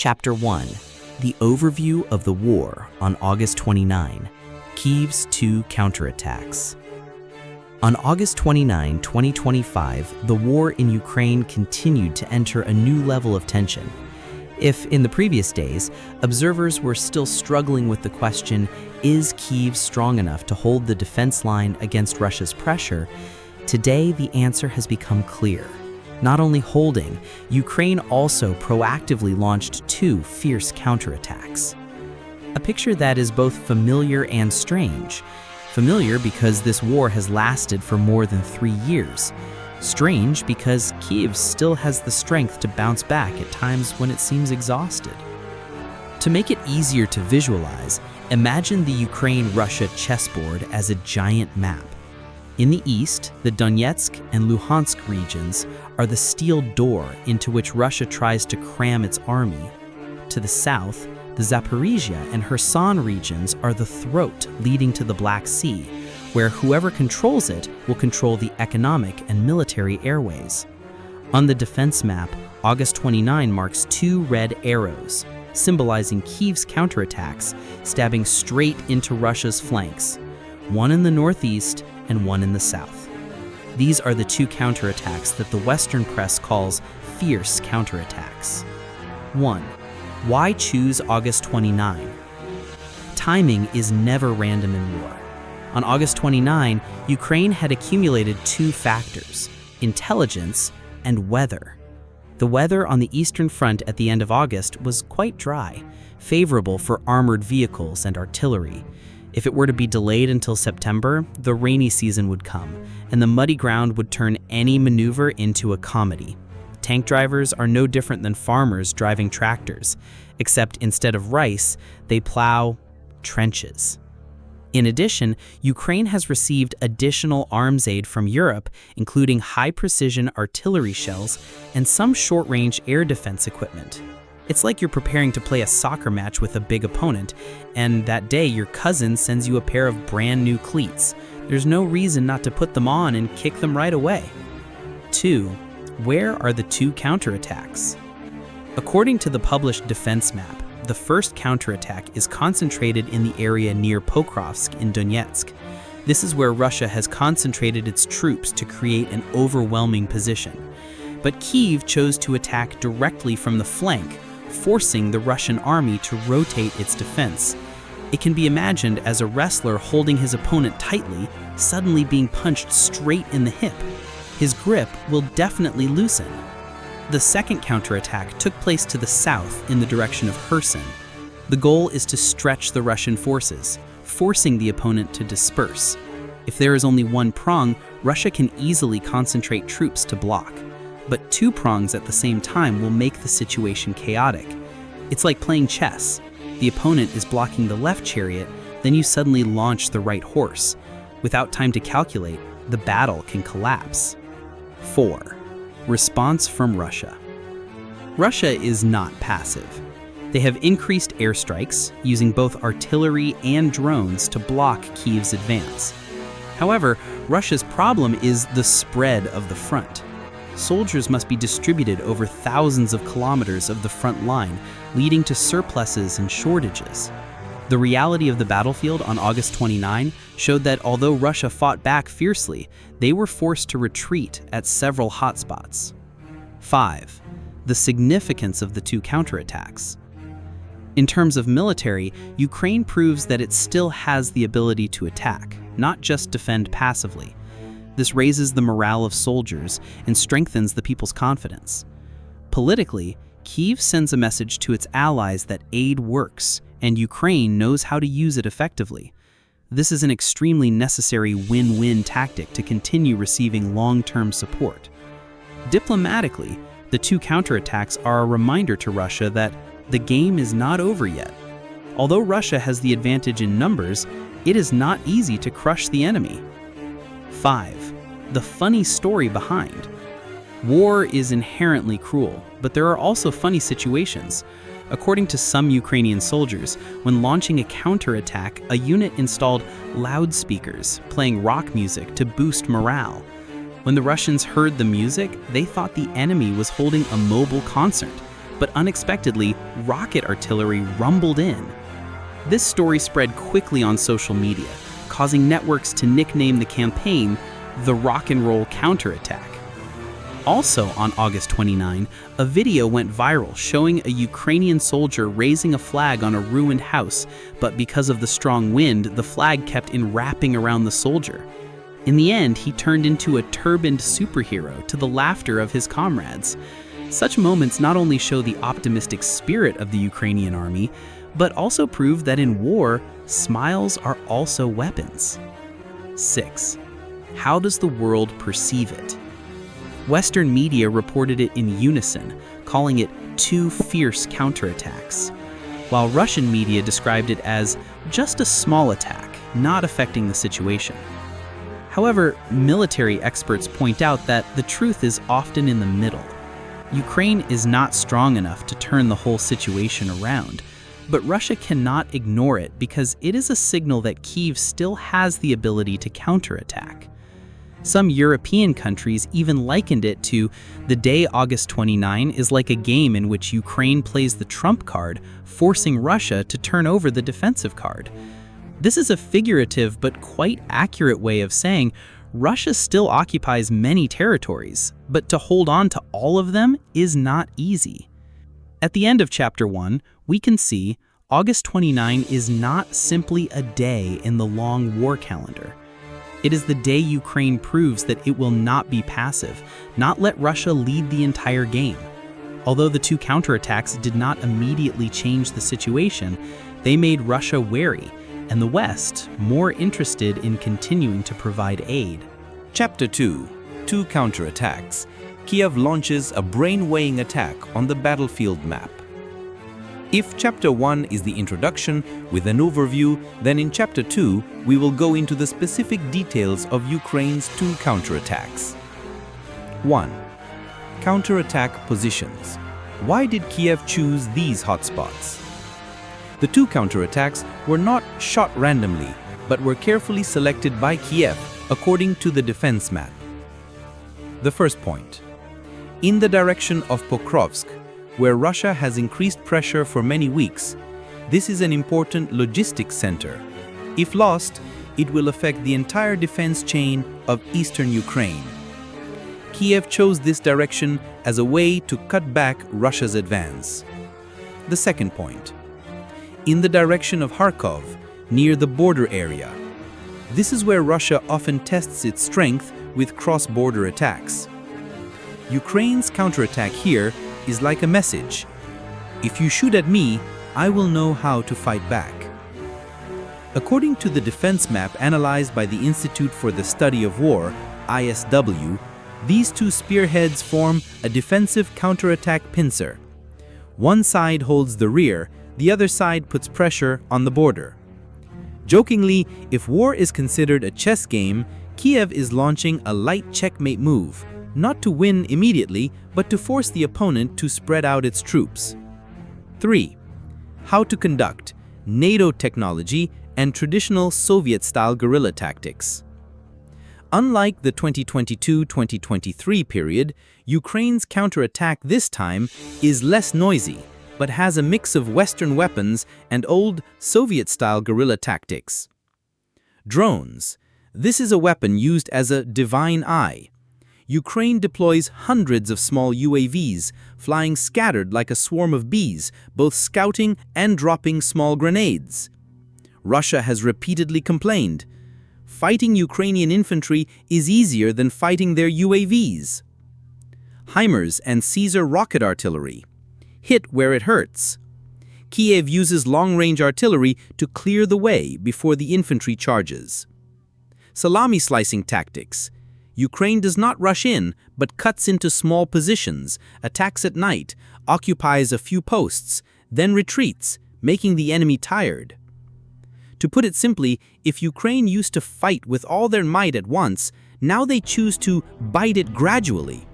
Chapter 1. The Overview of the War on August 29. Kiev's two counterattacks. On August 29, 2025, the war in Ukraine continued to enter a new level of tension. If, in the previous days, observers were still struggling with the question, is Kiev strong enough to hold the defense line against Russia's pressure, today the answer has become clear. Not only holding, Ukraine also proactively launched two fierce counterattacks. A picture that is both familiar and strange. Familiar because this war has lasted for more than 3 years. Strange because Kiev still has the strength to bounce back at times when it seems exhausted. To make it easier to visualize, imagine the Ukraine-Russia chessboard as a giant map. In the east, the Donetsk and Luhansk regions are the steel door into which Russia tries to cram its army. To the south, the Zaporizhia and Kherson regions are the throat leading to the Black Sea, where whoever controls it will control the economic and military airways. On the defense map, August 29 marks two red arrows, symbolizing Kiev's counterattacks, stabbing straight into Russia's flanks, one in the northeast and one in the south. These are the two counterattacks that the Western press calls fierce counterattacks. 1. Why choose August 29? Timing is never random in war. On August 29, Ukraine had accumulated two factors: intelligence and weather. The weather on the Eastern Front at the end of August was quite dry, favorable for armored vehicles and artillery. If it were to be delayed until September, the rainy season would come, and the muddy ground would turn any maneuver into a comedy. Tank drivers are no different than farmers driving tractors, except instead of rice, they plow trenches. In addition, Ukraine has received additional arms aid from Europe, including high-precision artillery shells and some short-range air defense equipment. It's like you're preparing to play a soccer match with a big opponent, and that day your cousin sends you a pair of brand new cleats. There's no reason not to put them on and kick them right away. 2. Where are the two counterattacks? According to the published defense map, the first counterattack is concentrated in the area near Pokrovsk in Donetsk. This is where Russia has concentrated its troops to create an overwhelming position. But Kiev chose to attack directly from the flank, forcing the Russian army to rotate its defense. It can be imagined as a wrestler holding his opponent tightly, suddenly being punched straight in the hip. His grip will definitely loosen. The second counterattack took place to the south in the direction of Kherson. The goal is to stretch the Russian forces, forcing the opponent to disperse. If there is only one prong, Russia can easily concentrate troops to block. But two prongs at the same time will make the situation chaotic. It's like playing chess. The opponent is blocking the left chariot, then you suddenly launch the right horse. Without time to calculate, the battle can collapse. 4. Response from Russia. Russia is not passive. They have increased airstrikes, using both artillery and drones to block Kiev's advance. However, Russia's problem is the spread of the front. Soldiers must be distributed over thousands of kilometers of the front line, leading to surpluses and shortages. The reality of the battlefield on August 29 showed that although Russia fought back fiercely, they were forced to retreat at several hotspots. 5. The significance of the two counterattacks. In terms of military, Ukraine proves that it still has the ability to attack, not just defend passively. This raises the morale of soldiers and strengthens the people's confidence. Politically, Kiev sends a message to its allies that aid works, and Ukraine knows how to use it effectively. This is an extremely necessary win-win tactic to continue receiving long-term support. Diplomatically, the two counterattacks are a reminder to Russia that the game is not over yet. Although Russia has the advantage in numbers, it is not easy to crush the enemy. 5. The funny story behind. War is inherently cruel, but there are also funny situations. According to some Ukrainian soldiers, when launching a counterattack, a unit installed loudspeakers playing rock music to boost morale. When the Russians heard the music, they thought the enemy was holding a mobile concert, but unexpectedly, rocket artillery rumbled in. This story spread quickly on social media, causing networks to nickname the campaign the Rock and Roll Counterattack. Also on August 29, a video went viral showing a Ukrainian soldier raising a flag on a ruined house, but because of the strong wind, the flag kept enwrapping around the soldier. In the end, he turned into a turbaned superhero to the laughter of his comrades. Such moments not only show the optimistic spirit of the Ukrainian army, but also prove that in war, smiles are also weapons. 6. How does the world perceive it? Western media reported it in unison, calling it two fierce counterattacks, while Russian media described it as just a small attack, not affecting the situation. However, military experts point out that the truth is often in the middle. Ukraine is not strong enough to turn the whole situation around, but Russia cannot ignore it because it is a signal that Kiev still has the ability to counterattack. Some European countries even likened it to the day August 29 is like a game in which Ukraine plays the trump card, forcing Russia to turn over the defensive card. This is a figurative but quite accurate way of saying Russia still occupies many territories, but to hold on to all of them is not easy. At the end of Chapter 1, we can see August 29 is not simply a day in the long war calendar. It is the day Ukraine proves that it will not be passive, not let Russia lead the entire game. Although the two counterattacks did not immediately change the situation, they made Russia wary, and the West more interested in continuing to provide aid. Chapter 2. Two counterattacks. Kiev launches a brain-weighing attack on the battlefield map. If Chapter 1 is the introduction with an overview, then in Chapter 2 we will go into the specific details of Ukraine's two counterattacks. 1. Counterattack positions. Why did Kiev choose these hotspots? The two counterattacks were not shot randomly, but were carefully selected by Kiev according to the defense map. The first point. In the direction of Pokrovsk, where Russia has increased pressure for many weeks, this is an important logistics center. If lost, it will affect the entire defense chain of eastern Ukraine. Kiev chose this direction as a way to cut back Russia's advance. The second point. In the direction of Kharkov, near the border area. This is where Russia often tests its strength with cross-border attacks. Ukraine's counterattack here is like a message. If you shoot at me, I will know how to fight back. According to the defense map analyzed by the Institute for the Study of War, ISW, these two spearheads form a defensive counterattack pincer. One side holds the rear, the other side puts pressure on the border. Jokingly, if war is considered a chess game, Kiev is launching a light checkmate move, not to win immediately, but to force the opponent to spread out its troops. 3. How to conduct NATO technology and traditional Soviet-style guerrilla tactics. Unlike the 2022-2023 period, Ukraine's counterattack this time is less noisy, but has a mix of Western weapons and old Soviet-style guerrilla tactics. Drones. This is a weapon used as a divine eye. Ukraine deploys hundreds of small UAVs, flying scattered like a swarm of bees, both scouting and dropping small grenades. Russia has repeatedly complained. Fighting Ukrainian infantry is easier than fighting their UAVs. HIMARS and Caesar rocket artillery. Hit where it hurts. Kiev uses long-range artillery to clear the way before the infantry charges. Salami slicing tactics. Ukraine does not rush in, but cuts into small positions, attacks at night, occupies a few posts, then retreats, making the enemy tired. To put it simply, if Ukraine used to fight with all their might at once, now they choose to bite it gradually.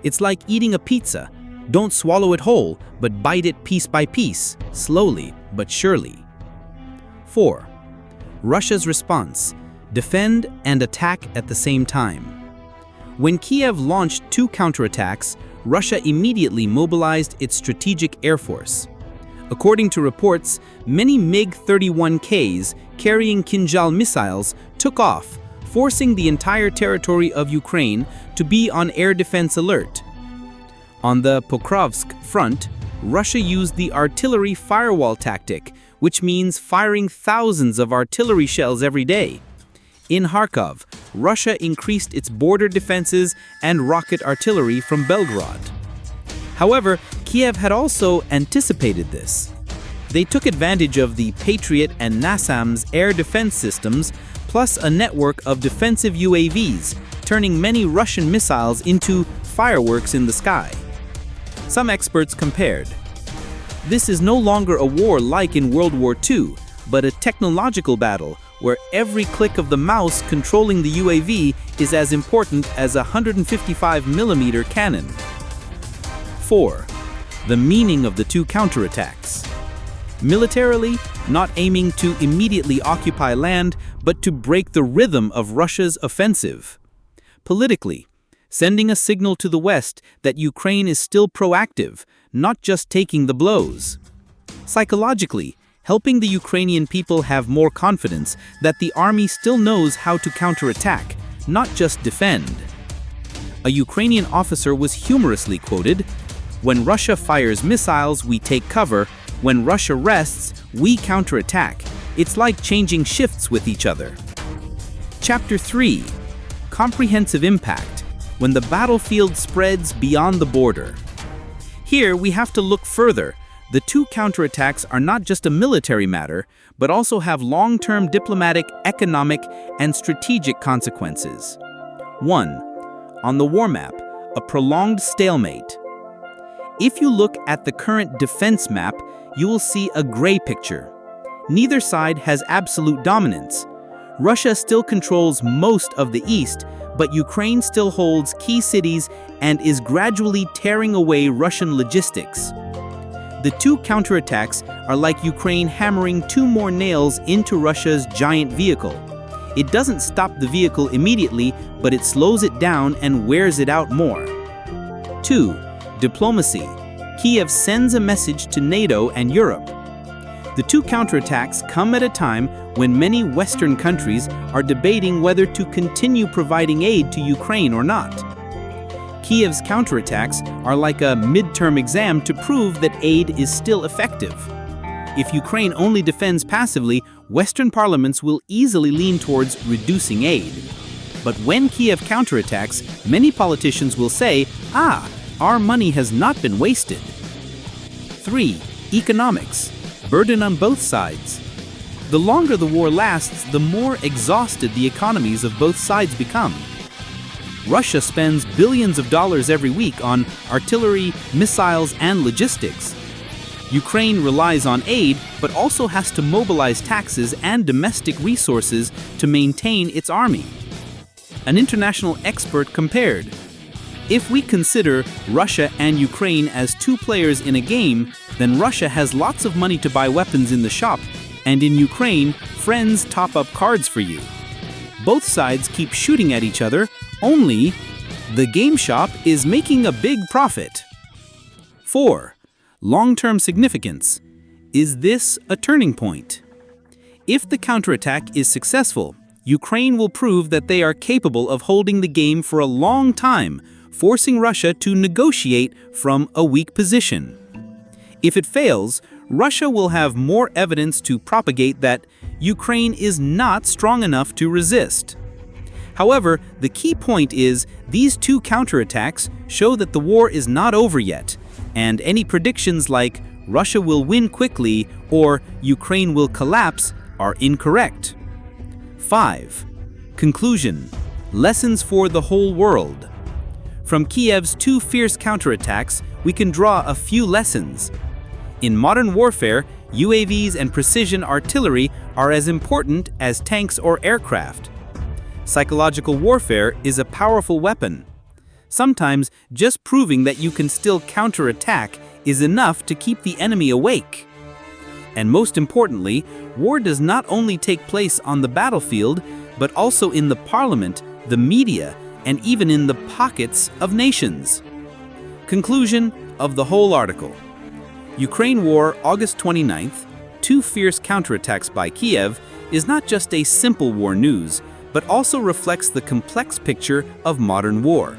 It's like eating a pizza. Don't swallow it whole, but bite it piece by piece, slowly but surely. 4. Russia's response. Defend and attack at the same time. When Kiev launched two counterattacks, Russia immediately mobilized its strategic air force. According to reports, many MiG-31Ks carrying Kinzhal missiles took off, forcing the entire territory of Ukraine to be on air defense alert. On the Pokrovsk front, Russia used the artillery firewall tactic, which means firing thousands of artillery shells every day. In Kharkov, Russia increased its border defenses and rocket artillery from Belgrade. However, Kiev had also anticipated this. They took advantage of the Patriot and NASAMS air defense systems, plus a network of defensive UAVs, turning many Russian missiles into fireworks in the sky. Some experts compared. This is no longer a war like in World War II, but a technological battle where every click of the mouse controlling the UAV is as important as a 155mm cannon. 4. The meaning of the two counterattacks. Militarily, not aiming to immediately occupy land, but to break the rhythm of Russia's offensive. Politically, sending a signal to the West that Ukraine is still proactive, not just taking the blows. Psychologically, helping the Ukrainian people have more confidence that the army still knows how to counterattack, not just defend. A Ukrainian officer was humorously quoted, "When Russia fires missiles, we take cover. When Russia rests, we counterattack. It's like changing shifts with each other." Chapter 3. Comprehensive impact. When the battlefield spreads beyond the border. Here we have to look further. The two counterattacks are not just a military matter, but also have long-term diplomatic, economic, and strategic consequences. 1. On the war map, a prolonged stalemate. If you look at the current defense map, you will see a gray picture. Neither side has absolute dominance. Russia still controls most of the east, but Ukraine still holds key cities and is gradually tearing away Russian logistics. The two counterattacks are like Ukraine hammering two more nails into Russia's giant vehicle. It doesn't stop the vehicle immediately, but it slows it down and wears it out more. 2. Diplomacy. Kiev sends a message to NATO and Europe. The two counterattacks come at a time when many Western countries are debating whether to continue providing aid to Ukraine or not. Kiev's counterattacks are like a midterm exam to prove that aid is still effective. If Ukraine only defends passively, Western parliaments will easily lean towards reducing aid. But when Kiev counterattacks, many politicians will say, our money has not been wasted. 3. Economics. Burden on both sides. The longer the war lasts, the more exhausted the economies of both sides become. Russia spends billions of dollars every week on artillery, missiles, and logistics. Ukraine relies on aid, but also has to mobilize taxes and domestic resources to maintain its army. An international expert compared, if we consider Russia and Ukraine as two players in a game, then Russia has lots of money to buy weapons in the shop, and in Ukraine, friends top up cards for you. Both sides keep shooting at each other, only the game shop is making a big profit. 4. Long-term significance. Is this a turning point? If the counterattack is successful, Ukraine will prove that they are capable of holding the game for a long time, forcing Russia to negotiate from a weak position. If it fails, Russia will have more evidence to propagate that Ukraine is not strong enough to resist. However, the key point is these two counterattacks show that the war is not over yet, and any predictions like Russia will win quickly or Ukraine will collapse are incorrect. 5. Conclusion. Lessons for the whole world. From Kiev's two fierce counterattacks, we can draw a few lessons. In modern warfare, UAVs and precision artillery are as important as tanks or aircraft. Psychological warfare is a powerful weapon. Sometimes just proving that you can still counterattack is enough to keep the enemy awake. And most importantly, war does not only take place on the battlefield, but also in the parliament, the media, and even in the pockets of nations. Conclusion of the whole article. Ukraine War, August 29th, two fierce counterattacks by Kiev is not just a simple war news, but also reflects the complex picture of modern war.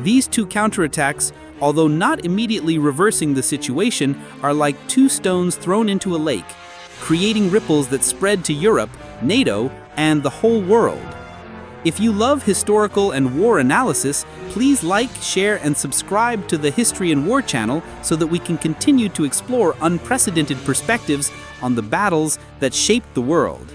These two counterattacks, although not immediately reversing the situation, are like two stones thrown into a lake, creating ripples that spread to Europe, NATO, and the whole world. If you love historical and war analysis, please like, share, and subscribe to the History and War channel so that we can continue to explore unprecedented perspectives on the battles that shaped the world.